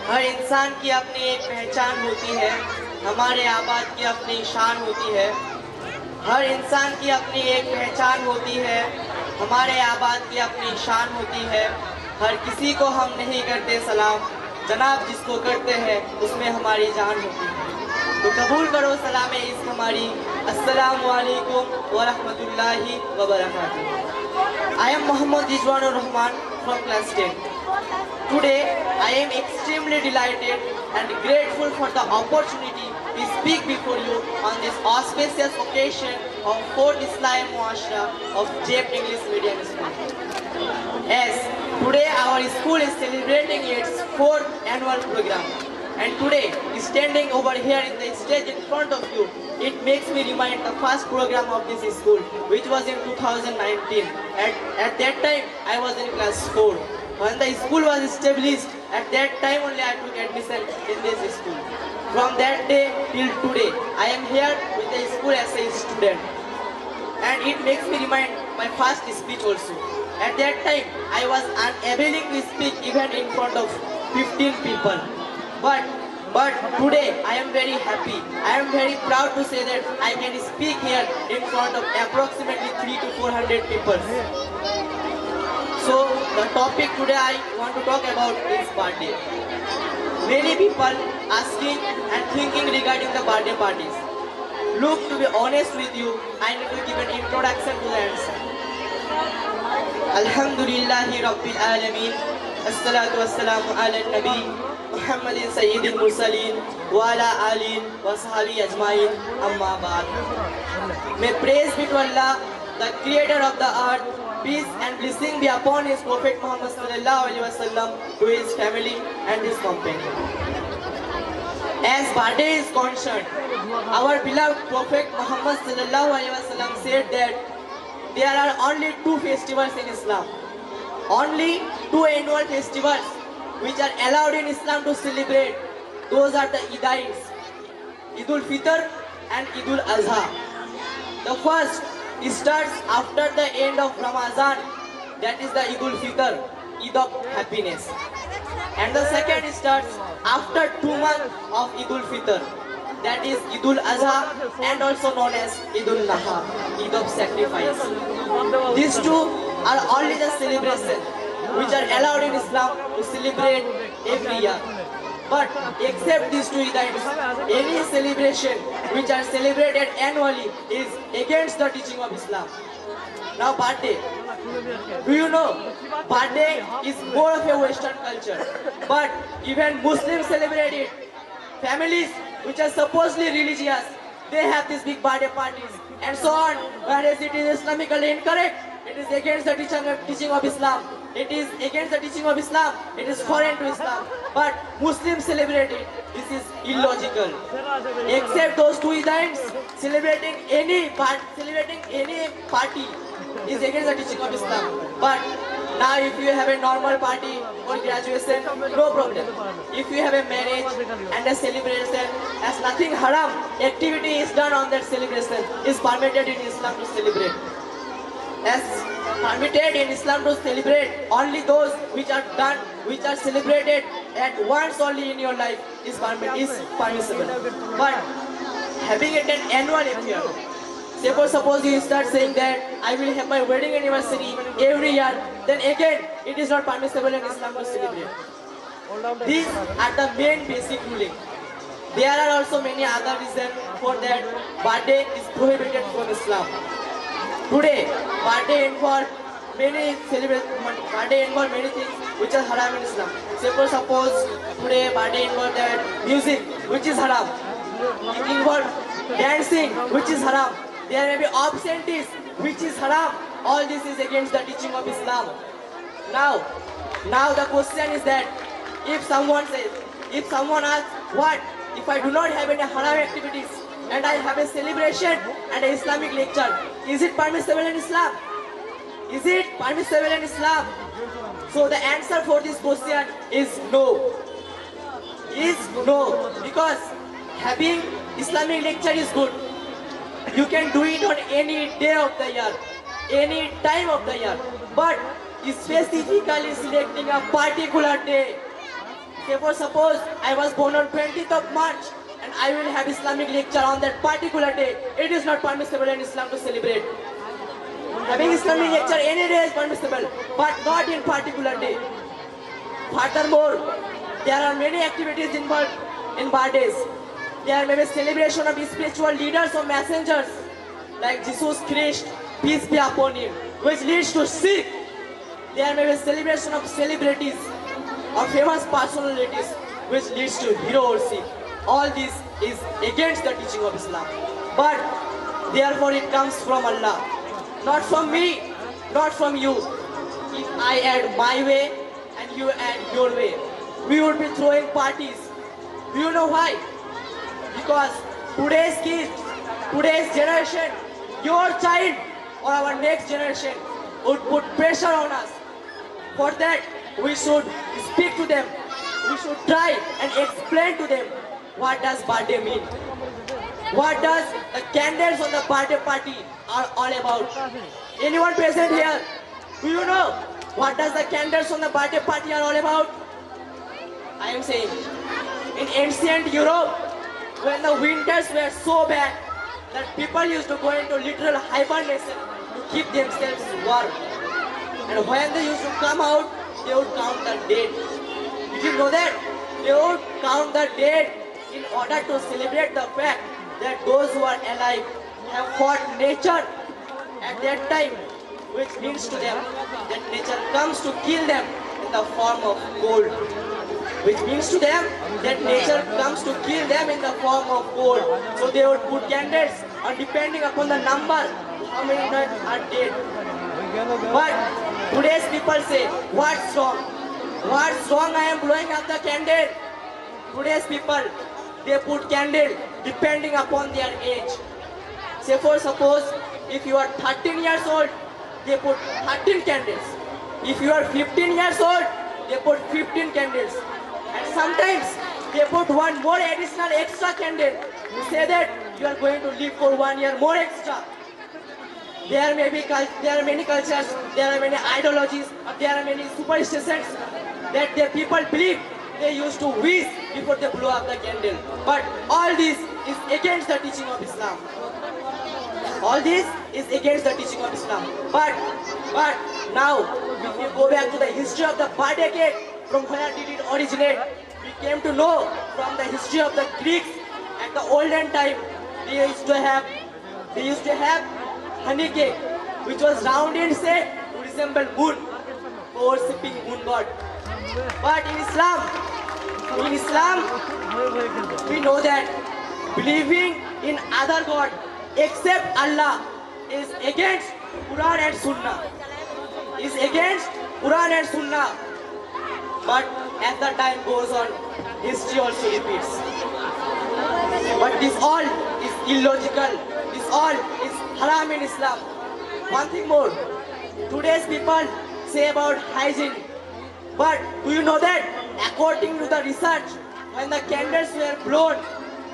हर इंसान की अपनी एक पहचान होती है, हमारे आबाद की अपनी शान होती है। हर इंसान की अपनी एक पहचान होती है, हमारे आबाद की अपनी शान होती है। हर किसी को हम नहीं करते सलाम, जनाब जिसको करते हैं उसमें हमारी जान होती है। तो कबूल करो सलाम इस हमारी। अस्सलामु अलैकुम व रहमतुल्लाहि व बरकातुहू। I am Muhammad Rizwanur Rahman from class 10. Today, I am extremely delighted and grateful for the opportunity to speak before you on this auspicious occasion of 4th Islamic Muashra of JEP English Medium School. As today our school is celebrating its 4th annual program, and today, standing over here in the stage in front of you, it makes me remind the first program of this school, which was in 2019. At that time, I was in class 4. When the school was established, at that time only I took admission in this school. From that day till today, I am here with the school as a student. And it makes me remind my first speech also. At that time, I was unable to speak even in front of 15 people. But today, I am very happy. I am very proud to say that I can speak here in front of approximately 300 to 400 people. So, the topic today I want to talk about is birthday. Many people asking and thinking regarding the birthday parties. Look, to be honest with you, I need to give an introduction to the answer. Alhamdulillahi Rabbil Alameen. Assalatu wassalamu ala nabi Muhammadin Sayyidil Mursaleen wa ala alihi wa sahbihi ajmain, amma ba'd. May praise be to Allah, the creator of the earth. Peace and blessing be upon his Prophet Muhammad sallallahu alaihi wasallam, to his family and his companion. As birthday is concerned, our beloved Prophet Muhammad sallallahu alaihi wasallam said that there are only two festivals in Islam. Only two annual festivals which are allowed in Islam to celebrate. Those are the Eidains, Eid al-Fitr and Eid al-Adha. The first starts after the end of Ramadan, that is the Eid al-Fitr, Eid of happiness. And the second starts after 2 months of Eid al-Fitr, that is Eid al-Adha, and also known as Eid al-Naha, Eid of sacrifice. These two are only the celebrations which are allowed in Islam to celebrate every year. But except these two events, any celebration which are celebrated annually is against the teaching of Islam. Now birthday. Do you know, birthday is more of a Western culture, but even Muslims celebrate it. Families which are supposedly religious, they have these big birthday parties and so on, whereas it is Islamically incorrect. It is against the teaching of Islam. It is against the teaching of Islam. It is foreign to Islam. But Muslims celebrate it. This is illogical. Except those two events, celebrating any party is against the teaching of Islam. But now if you have a normal party or graduation, no problem. If you have a marriage and a celebration, as nothing haram activity is done on that celebration, is permitted in Islam to celebrate. As permitted in Islam to celebrate, only those which are done, which are celebrated at once only in your life is permissible. But having it an annual affair, suppose you start saying that I will have my wedding anniversary every year, then again it is not permissible in Islam to celebrate. These are the main basic ruling. There are also many other reasons for that birthday is prohibited from Islam. Today, birthday involve many things which are haram in Islam. Suppose today birthday involve that music which is haram. It involves dancing which is haram. There may be obscenities which is haram. All this is against the teaching of Islam. Now the question is that if someone asks, what if I do not have any haram activities and I have a celebration and an Islamic lecture, is it permissible in Islam? Is it permissible in Islam? So the answer for this question is no. Is no. Because having Islamic lecture is good. You can do it on any day of the year, any time of the year. But specifically selecting a particular day Say for suppose I was born on 20th of March and I will have Islamic lecture on that particular day. It is not permissible in Islam to celebrate. Having Islamic lecture any day is permissible, but not in particular day. Furthermore, there are many activities involved in birthdays. There may be celebration of spiritual leaders or messengers like Jesus Christ, peace be upon him, which leads to shirk. There may be celebration of celebrities or famous personalities, which leads to hero worship. All this is against the teaching of Islam. But therefore it comes from Allah, not from me, not from you. If I add my way and you add your way, we would be throwing parties. Do you know why? Because today's kids, today's generation, your child or our next generation would put pressure on us. For that, we should speak to them. We should try and explain to them what does birthday mean. What does the candles on the birthday party are all about. Anyone present here, do you know what does the candles on the birthday party are all about? I am saying, in ancient Europe, when the winters were so bad that people used to go into literal hibernation to keep themselves warm. And when they used to come out, they would count the dead. Did you know that? They would count the dead in order to celebrate the fact that those who are alive have fought nature at that time, which means to them that nature comes to kill them in the form of gold. Which means to them that nature comes to kill them in the form of gold. So they would put candles, and depending upon the number, how many are dead. But today's people say, what's wrong? What's wrong? I am blowing up the candle. Today's people, they put candle depending upon their age. Say for suppose, if you are 13 years old, they put 13 candles. If you are 15 years old, they put 15 candles. And sometimes they put one more additional extra candle to say that you are going to live for 1 year more extra. There are many cultures, there are many ideologies, there are many superstitions that the people believe they used to wish before they blow up the candle. But all this is against the teaching of Islam. All this is against the teaching of Islam. But now, if you go back to the history of the birthday cake, from where did it originate? We came to know from the history of the Greeks at the olden time. They used to have honey cake, which was round in shape to resemble moon, for worshipping moon god. But in Islam, we know that believing in other god except Allah is against Quran and Sunnah. Is against Quran and Sunnah. But as the time goes on, history also repeats. But this all is illogical. This all is haram in Islam. One thing more, today's people say about hygiene. But do you know that according to the research, when the candles were blown,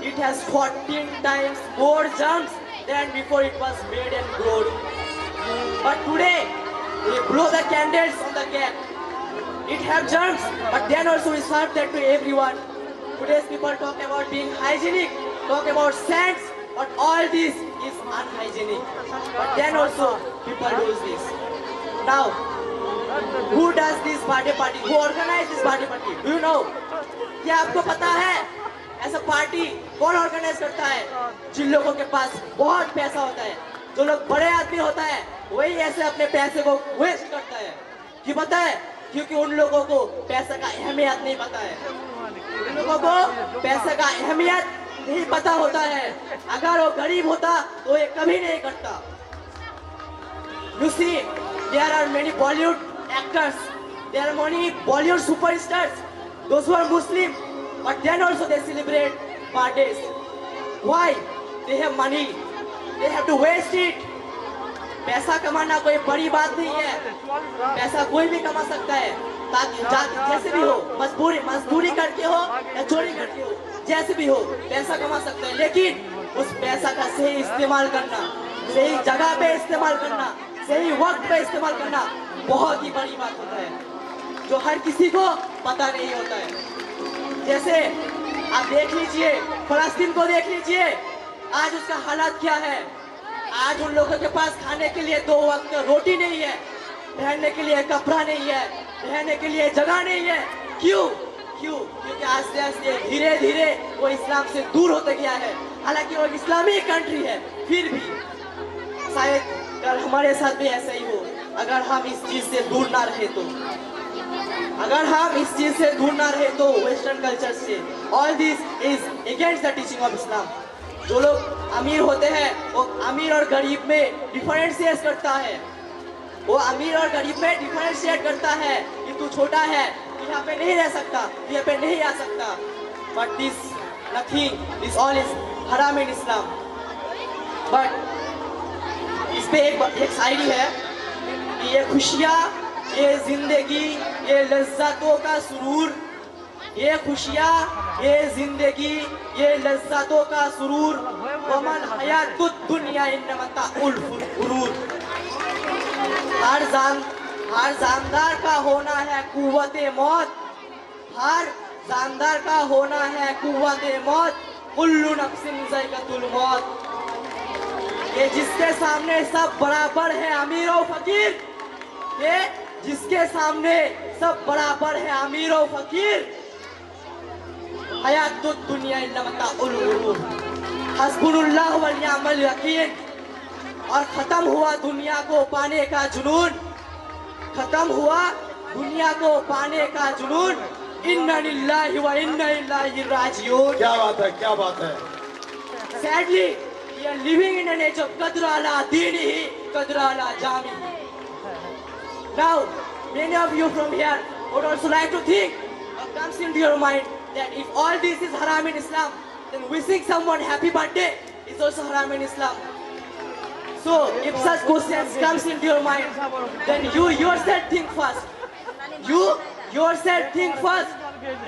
it has 14 times more germs than before it was made and grown. But today, they blow the candles on the cake. It has germs, but then also we serve that to everyone. Today's people talk about being hygienic, talk about scents, but all this is unhygienic. But then also people do this. Now, who does this birthday party? Who organizes this birthday party? Do you know? क्या आपको पता है ऐसा party कौन organise करता है? जिन लोगों के पास बहुत पैसा होता है, जो लोग बड़े आदमी होता है, वही ऐसे अपने पैसे को वेस्ट करता है. क्यों पता है? क्योंकि उन लोगों को पैसे का अहमियत नहीं पता है. उन लोगों को पैसे का अहमियत नहीं पता होता है. अगर वो गरीब होता तो ये कभी नहीं करता. You see, there are many Bollywood actors, there are many Bollywood superstars, those who are Muslim, but then also they celebrate birthdays. Why? They have money, they have to waste it. पैसा कमाना कोई बड़ी बात नहीं है. पैसा कोई भी कमा सकता है, ताकि जैसे भी हो, मजदूरी करके हो या चोरी करके हो, जैसे भी हो पैसा कमा सकता है. लेकिन उस पैसा का सही इस्तेमाल करना, सही जगह पे इस्तेमाल करना, सही वक्त पे इस्तेमाल करना बहुत ही बड़ी बात होता है, जो हर किसी को पता नहीं होता है. जैसे आप देख लीजिए, फलस्तीन को देख लीजिए, आज उसका हालात क्या है। आज उन लोगों के पास खाने के लिए 2 वक्त रोटी नहीं है, पहनने के लिए कपड़ा नहीं है, रहने के लिए जगह नहीं है। क्यों? क्योंकि आस्ते आस्ते धीरे धीरे वो इस्लाम से दूर होते गया है। हालांकि वो इस्लामी कंट्री है, फिर भी शायद कल हमारे साथ भी ऐसा ही हो, अगर हम इस चीज से दूर ना रहे तो। अगर हम इस चीज से दूर ना रहे तो वेस्टर्न कल्चर से। All this is against the teaching of Islam. जो लोग अमीर होते हैं वो अमीर और गरीब में डिफरेंशिएट करता है। वो अमीर और गरीब में डिफरेंशिएट करता है कि तू छोटा है, तू यहाँ पे नहीं रह सकता, तू यहाँ पे नहीं आ सकता। But this nothing, this all is हराम इन इस्लाम। बट इस पे एक शायरी है कि ये खुशियाँ, ये जिंदगी, ये लज्जतों का सुरूर, ये खुशियाँ, ये जिंदगी, ये लज्जतों का सुरूर, वमन हयातुद दुनिया इन्नमा ताउल गुरूर। हर जानदार का होना है कुव्वते मौत, हर जानदार का होना है कुव्वते मौत, कुल्लु नफ्सिन ज़ाइक़तुल मौत। ये जिसके सामने सब बराबर है अमीर और फकीर, ये जिसके सामने सब बराबर है अमीर और फकीर, हयातुद दुनिया इन्नमा ताउल गुरूर, हस्बुनुल्लाह व निअमल वकील। और खत्म हुआ दुनिया को पाने का जुनून, खत्म हुआ दुनिया को पाने का जुनून। इन्ना लिल्लाहि व इन्ना इलैहि राजिऊन। क्या बात है, क्या बात है। Sadly, we are living in an age of qadr ala dinihi, qadr ala jamihi. Now, many of you from here would also like to think, or comes into your mind, that if all this is haram in Islam, then wishing someone happy birthday is also haram in Islam. So, if such questions comes into your mind, then you yourself think first. You yourself think first.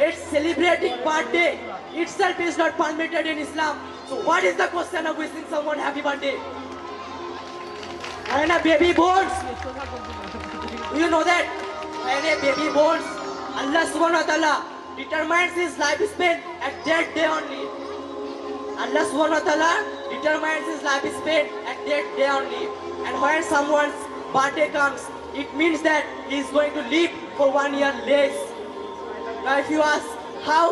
It's celebrating birthday itself is not permitted in Islam. So, what is the question of wishing someone happy birthday? When a baby borns, do you know that? When a baby borns, Allah subhanahu wa ta'ala determines his lifespan at that day only. Allah subhanahu wa ta'ala determines his lifespan at that day only. And when someone's birthday comes, it means that he is going to live for 1 year less. Now if you ask how,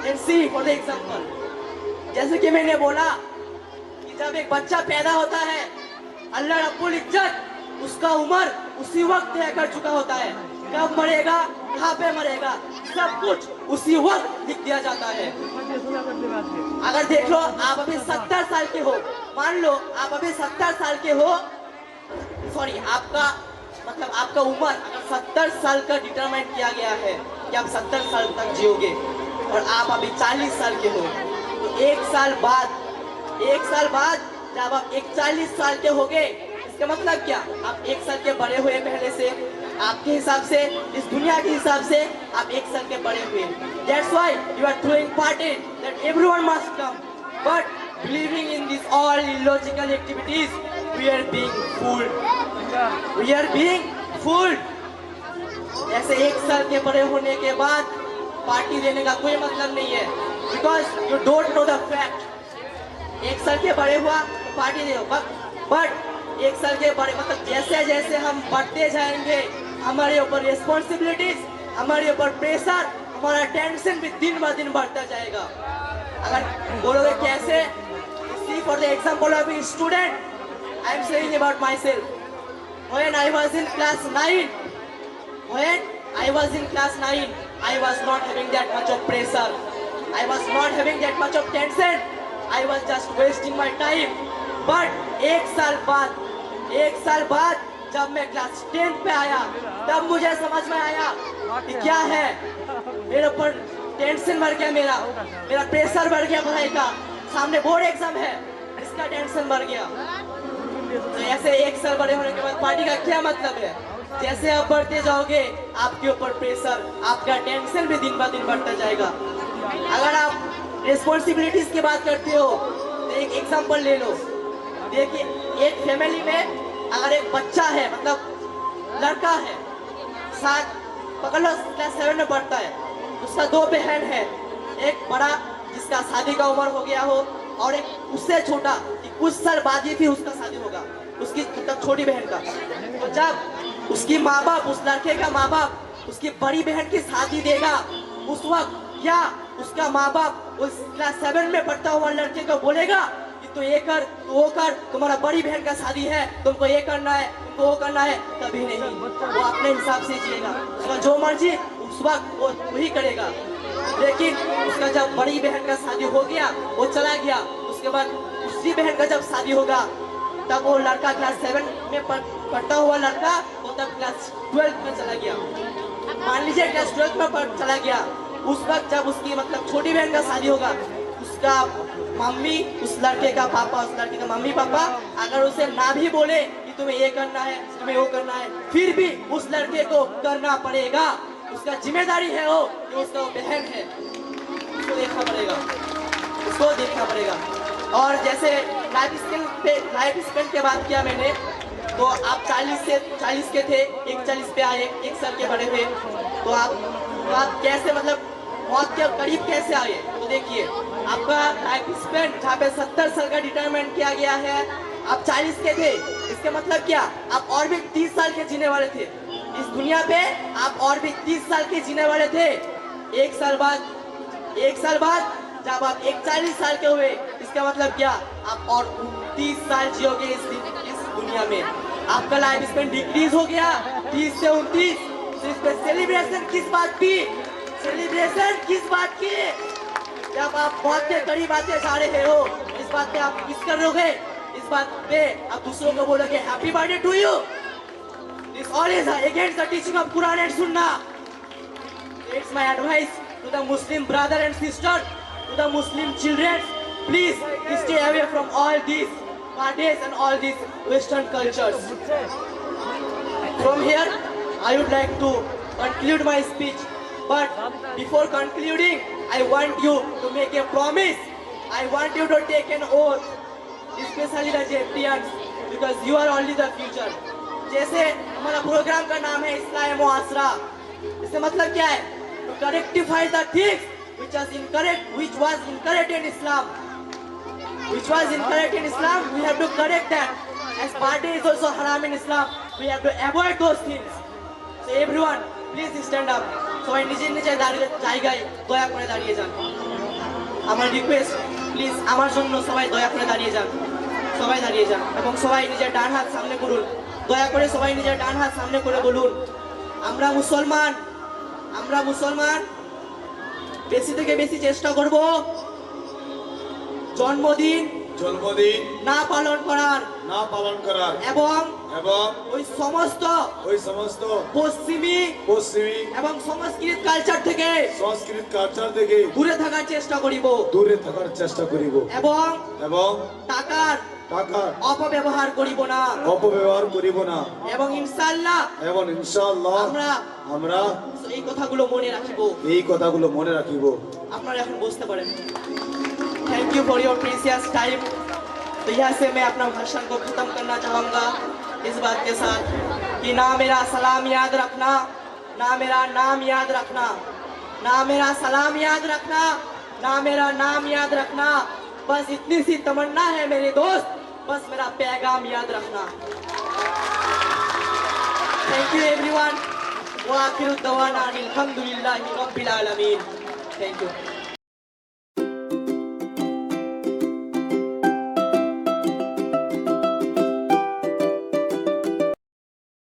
then see for the example. जैसे कि मैंने बोला कि जब एक बच्चा पैदा होता है, अल्लाह रब्बुल इज्जत उसका उम्र उसी वक्त तय कर चुका होता है। कब मरेगा, कहाँ पे मरेगा, सब कुछ उसी वक्त लिख दिया जाता है। अगर देख लो आप अभी 70 साल के हो, मान लो आप अभी 70 साल के हो, सॉरी आपका मतलब आपका उम्र अगर 70 साल का डिटरमाइन किया गया है कि आप 70 साल तक जियोगे और आप अभी 40 साल के हो, तो एक साल बाद जब आप 41 साल के होगे, इसका मतलब क्या, आप 1 साल के बड़े हुए पहले से, आपके हिसाब से, इस दुनिया के हिसाब से आप 1 साल के बड़े हुए। That's why you are throwing party that everyone must come, but believing in these all illogical activities, we are being fooled. We are being fooled. ऐसे 1 साल के बड़े होने के बाद पार्टी देने का कोई मतलब नहीं है, because you don't know the fact. 1 साल के बड़े हुआ तो पार्टी दे, बट 1 साल के बड़े मतलब जैसे जैसे हम बढ़ते जाएंगे, हमारे ऊपर रिस्पॉन्सिबिलिटीज, हमारे ऊपर प्रेशर, हमारा टेंशन भी दिन ब दिन बढ़ता जाएगा। अगर बोलोगे कैसे, see for the example of a student, I am saying about myself. When I was in class 9, I was not having that much of pressure. I was not having that much of tension. I was just wasting my time. But 1 साल बाद जब मैं class 10 पे आया, तब मुझे समझ में आया कि क्या है, मेरे ऊपर टेंशन बढ़ गया, मेरा प्रेशर बढ़ गया पढ़ाई का, सामने बोर्ड एग्जाम है, इसका टेंशन बढ़ गया। तो ऐसे 1 साल बड़े होने के बाद पार्टी का क्या मतलब है? जैसे आप बढ़ते जाओगे, आपके ऊपर प्रेशर, आपका टेंशन भी दिन ब दिन बढ़ता जाएगा। अगर आप रिस्पॉन्सिबिलिटीज की बात करते हो तो एक एग्जाम्पल ले लो। देखिए, एक फैमिली में अगर एक बच्चा है, मतलब लड़का है, 7 पकड़ लो क्लास 7 में पढ़ता है, उसका दो बहन है, एक बड़ा जिसका शादी का उम्र हो गया हो और एक उससे छोटा कि कुछ साल बाद ही फिर उसका शादी होगा, उसकी मतलब छोटी बहन का। तो जब उसकी माँ बाप, उस लड़के का माँ बाप उसकी बड़ी बहन की शादी देगा, उस वक्त क्या उसका माँ बाप उस क्लास 7 में पढ़ता हुआ लड़के को बोलेगा कि तू ये कर, तू वो कर, तुम्हारा बड़ी बहन का शादी है, तुमको ये करना है, तुमको वो करना है? कभी नहीं। वो अपने हिसाब से जिएगा, उसका जो मर्जी उस वक्त वो वही करेगा। लेकिन उसका जब बड़ी बहन का शादी हो गया, वो चला गया, उसके बाद दूसरी बहन का जब शादी होगा, तब वो लड़का क्लास 7 में पढ़ता हुआ लड़का वो तब क्लास 12 में चला गया। मान लीजिए क्लास 12 में चला गया, उस वक्त जब उसकी मतलब छोटी बहन का शादी होगा, उसका मम्मी, उस लड़के का पापा, उस लड़के का मम्मी पापा अगर उसे ना भी बोले कि तुम्हें ये करना है, तुम्हें वो करना है, फिर भी उस लड़के को करना पड़ेगा। उसका जिम्मेदारी है वो कि उसका बहन है, उसको देखना पड़ेगा, उसको देखना पड़ेगा। और जैसे लाइफ स्पेन के बात किया मैंने, तो आप 40 के थे, एक 40 पे आए, एक साल के बड़े थे, तो आप कैसे मतलब मौत के करीब कैसे आए? तो देखिए, आपका लाइफ स्पेन जहाँ पे 70 साल का डिटरमाइन किया गया है, आप 40 के थे, इसका मतलब क्या? आप और भी 30 साल के जीने वाले थे इस दुनिया पे, आप और भी 30 साल के जीने वाले थे। एक साल बाद जब आप 41 साल के हुए, इसका मतलब क्या? आप और 30 साल जियोगे इस दुनिया में। आपका लाइफ स्पेन डिक्रीज हो गया 30 से 29। तो इस पे सेलिब्रेशन किस बात की? जब आप मौत के करीब आते जा रहे हो, इस बात पे आप किस करोगे? इस बात पे आप दूसरों को बोलोगे happy birthday to you. This all is against the teaching of Quran and Sunnah. It's my advice to the Muslim brother and sister, to the Muslim children, please stay away from all these parties and all these Western cultures. From here, I would like to conclude my speech. But before concluding, I want you to make a promise. I want you to take an oath, especially the Egyptians, because you are only the future. जैसे हमारा programme का नाम है इस्लाम मुआसरा, इससे मतलब क्या है? To rectify the things which was incorrect in Islam. We have to correct that. As party is also haram in Islam, we have to avoid those things. So everyone, please stand up. সবাই নিজের জায়গায় দয়া করে দাঁড়িয়ে যান। আমার request, please আমার জন্য সবাই দয়া করে দাঁড়িয়ে যান। সবাই দাঁড়িয়ে যান এবং সবাই নিজের ডান হাত সামনে করুন। দয়া করে সবাই নিজের ডান হাত সামনে করে বলুন, আমরা মুসলমান বেশি থেকে বেশি চেষ্টা করব জন্মদিন না পালন করার এবং ওই সমস্ত পশ্চিমী এবং সংস্কৃত কালচার থেকে দূরে থাকার চেষ্টা করিব এবং টাকার অপব্যবহার করিব না এবং ইনশাআল্লাহ আমরা এই কথাগুলো মনে রাখিব। আপনারা এখন বুঝতে পারেন। Thank you for your precious time. तो यहाँ से मैं अपना भाषण को खत्म करना चाहूँगा इस बात के साथ कि ना मेरा सलाम याद रखना, ना मेरा नाम याद रखना, ना मेरा सलाम याद रखना, ना मेरा नाम याद रखना। बस इतनी सी तमन्ना है मेरे दोस्त, बस मेरा पैगाम याद रखना। Thank you everyone. व आखिरु दवाना अनिल हम्दुलिल्लाहि रब्बिल आलमीन। Thank you.